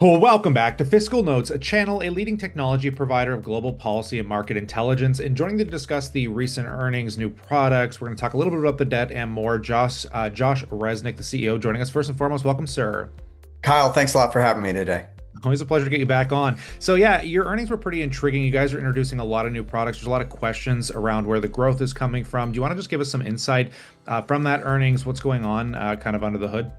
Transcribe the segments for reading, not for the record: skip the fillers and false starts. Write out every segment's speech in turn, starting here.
Well, welcome back to Fiscal Notes, a channel, a leading technology provider of global policy and market intelligence. And joining to discuss the recent earnings, new products, we're going to talk a little bit about the debt and more. Josh Resnik, the CEO, joining us first and foremost. Welcome, sir. Kyle, thanks a lot for having me today. Always a pleasure to get you back on. So yeah, your earnings were pretty intriguing. You guys are introducing a lot of new products. There's a lot of questions around where the growth is coming from. Do you want to just give us some insight from that earnings? What's going on, kind of under the hood?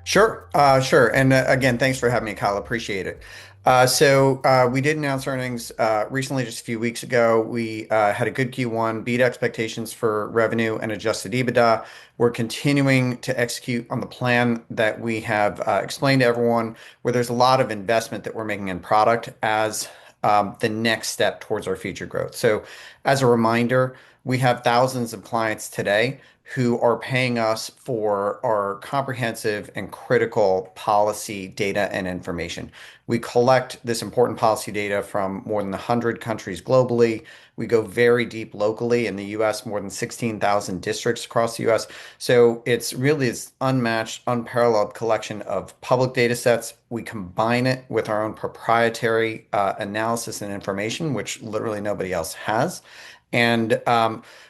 Sure. And again, thanks for having me, Kyle. Appreciate it. We did announce earnings recently, just a few weeks ago. We had a good Q1, beat expectations for revenue and adjusted EBITDA. We're continuing to execute on the plan that we have explained to everyone, where there's a lot of investment that we're making in product as the next step towards our future growth. So, as a reminder, we have thousands of clients today who are paying us for our comprehensive and critical policy data and information. We collect this important policy data from more than 100 countries globally. We go very deep locally in the US, more than 16,000 districts across the US. So it's really this unmatched, unparalleled collection of public data sets. We combine it with our own proprietary analysis and information, which literally nobody else has. And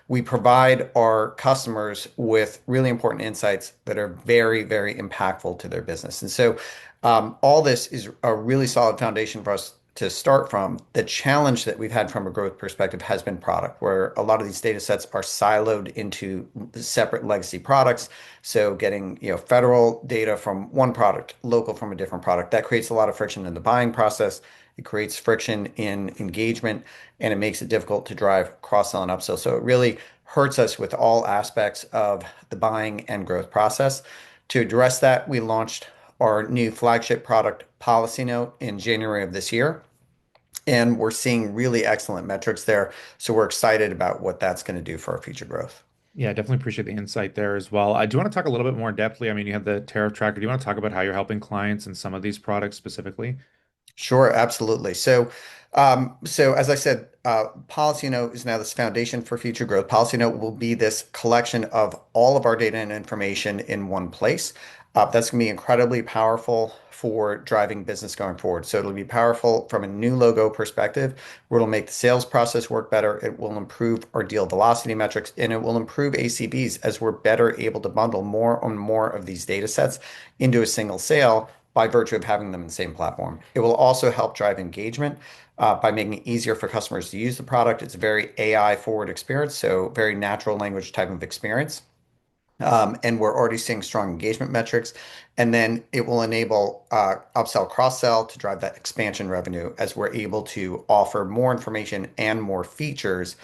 we provide our customers with really important insights that are very, very impactful to their business. And so all this is a really solid foundation for us to start from. The challenge that we've had from a growth perspective has been product, where a lot of these data sets are siloed into separate legacy products. So getting, federal data from one product, local from a different product, that creates a lot of friction in the buying process. It creates friction in engagement, and it makes it difficult to drive cross-sell and upsell. So it really hurts us with all aspects of the buying and growth process. To address that, we launched our new flagship product, PolicyNote, in January of this year, and we're seeing really excellent metrics there. So we're excited about what that's going to do for our future growth. Yeah, definitely appreciate the insight there as well. I do want to talk a little bit more in depthly. I mean, you have the tariff tracker. Do you want to talk about how you're helping clients and some of these products specifically? Sure, absolutely. So as I said, PolicyNote is now this foundation for future growth. PolicyNote will be this collection of all of our data and information in one place. That's going to be incredibly powerful for driving business going forward. So it'll be powerful from a new logo perspective, where it'll make the sales process work better. It will improve our deal velocity metrics, and it will improve ACVs as we're better able to bundle more and more of these data sets into a single sale by virtue of having them in the same platform. It will also help drive engagement by making it easier for customers to use the product. It's a very AI forward experience, so very natural language type of experience. And we're already seeing strong engagement metrics. And then it will enable upsell, cross sell to drive that expansion revenue as we're able to offer more information and more features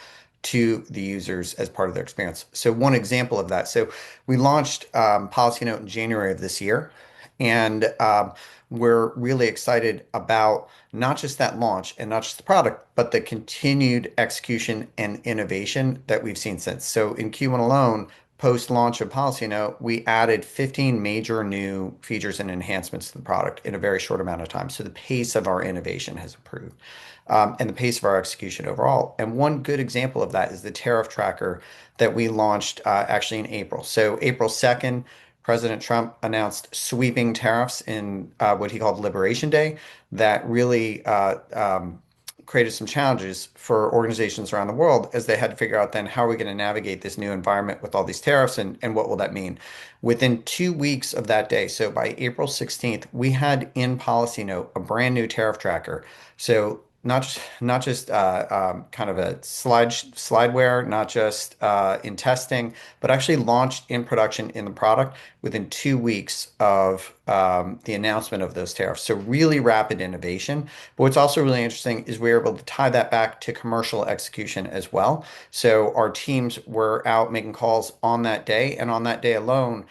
to the users as part of their experience. So, one example of that. So, we launched PolicyNote in January of this year. And we're really excited about not just that launch and not just the product, but the continued execution and innovation that we've seen since. So in Q1 alone, post launch of PolicyNote, we added 15 major new features and enhancements to the product in a very short amount of time. So the pace of our innovation has improved. And the pace of our execution overall. And one good example of that is the tariff tracker that we launched actually in April. So April 2nd, President Trump announced sweeping tariffs in what he called Liberation Day that really created some challenges for organizations around the world as they had to figure out then how are we going to navigate this new environment with all these tariffs and what will that mean? Within 2 weeks of that day, so by April 16th, we had in PolicyNote a brand new tariff tracker. So not just kind of a slideware, not just in testing, but actually launched in production in the product within 2 weeks of the announcement of those tariffs. So really rapid innovation. But what's also really interesting is we're able to tie that back to commercial execution as well. So our teams were out making calls on that day, and on that day alone,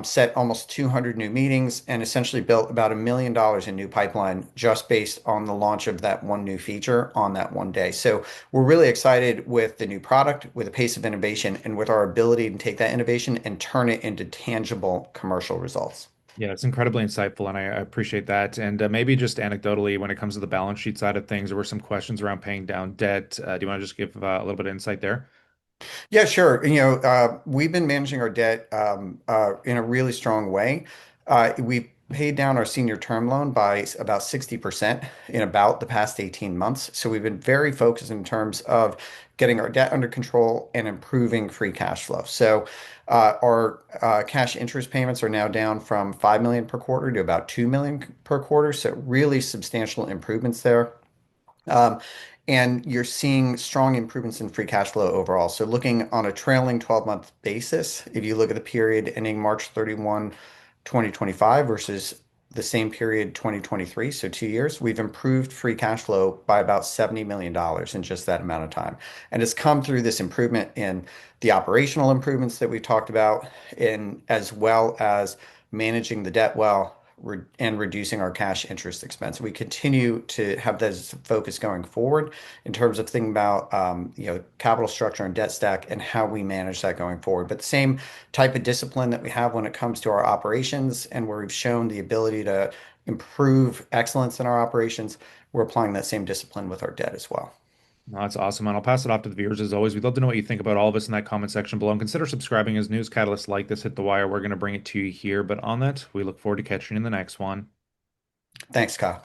set almost 200 new meetings and essentially built about $1 million in new pipeline just based on the launch of that one new feature on that one day. So we're really excited with the new product, with the pace of innovation, and with our ability to take that innovation and turn it into tangible commercial results. Yeah, it's incredibly insightful, and I appreciate that. And maybe just anecdotally, when it comes to the balance sheet side of things, there were some questions around paying down debt. Do you want to just give a little bit of insight there? Yeah, sure. We've been managing our debt in a really strong way. We've paid down our senior term loan by about 60% in about the past 18 months. So we've been very focused in terms of getting our debt under control and improving free cash flow. So our cash interest payments are now down from 5 million per quarter to about 2 million per quarter. So really substantial improvements there. Um, and you're seeing strong improvements in free cash flow overall. So looking on a trailing 12-month basis, if you look at the period ending March 31, 2025 versus the same period 2023, so 2 years, we've improved free cash flow by about $70 million in just that amount of time. And it's come through this improvement in the operational improvements that we talked about, in as well as managing the debt well and reducing our cash interest expense. We continue to have that as a focus going forward in terms of thinking about capital structure and debt stack and how we manage that going forward. But the same type of discipline that we have when it comes to our operations and where we've shown the ability to improve excellence in our operations, we're applying that same discipline with our debt as well. No, that's awesome, and I'll pass it off to the viewers as always. We'd love to know what you think about all of us in that comment section below. And consider subscribing as news catalysts like this hit the wire. We're going to bring it to you here. But on that, we look forward to catching you in the next one. Thanks, Kyle.